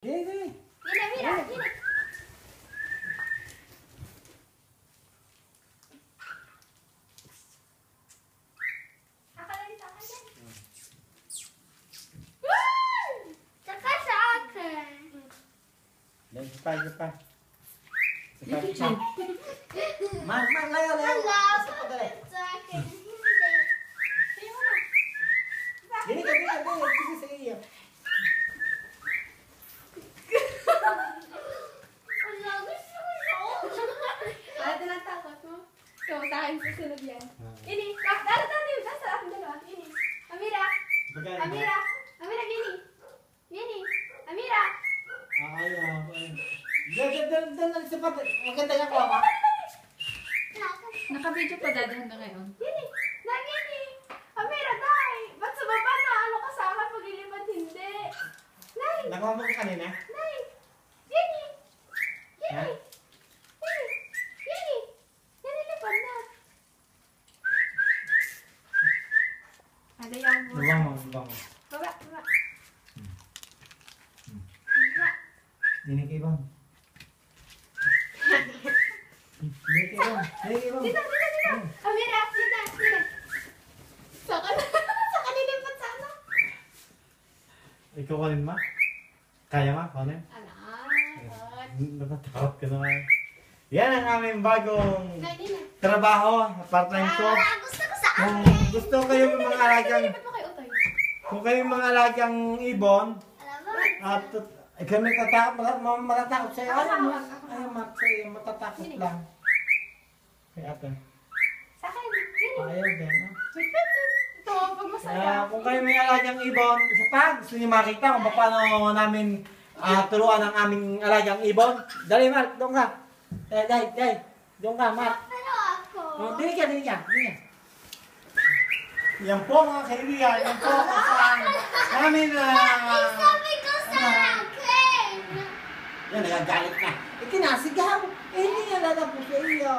Gini. Mira, gini. Akan din. Tsaka sa akin. Cepat. Man, layo. Sa akin. Gini ka. Sige sa iyo. Ano lang takot mo? So, sa akin susunod yan. Ini, nasa akin dalawa. Ini. Amira, gini. Amira. Ayaw. Dal, cepat. Maganda nga ko ako. Naka-video pa dad hanggang ngayon. Gini. Amira, dai. Ba't sa baba na ano ka sa akin pag ilipad hindi? Nay. Nakuha mo ka kanina? Nay. Gini. Ha? Gini. Nilipad na. Ayaw mo. Bubang mo. Baba. Ini kay bang. Dito. Amira, dito. Saka nilipad sa ano? Ikaw kanin ma? Kaya ma? Kanin? Natatakot ka naman. Yan ang aming bagong trabaho, part-time ko. Gusto ko sa Kung gusto kayo mga alagang, kung kayo mga alagang ibon, at kami matatakot sa'yo. Ayaw matatakot lang. Kaya ate. Sa akin, gini. Ayaw din. Ito, pag masaya. Kung kayo may alagang ibon, isa pa, gusto niyo makita kung paano namin turuan ang aming alagang ibon. Dali Mark, doon ka. Dali. Doon ka Mark. Pero ako. Dili ka. Yan po mga kaibigan, yan po kasaan namin Sabi ko sa akin. yan, nagagalit na. Ikinasigaw. Hindi yan lalapos sa iyo.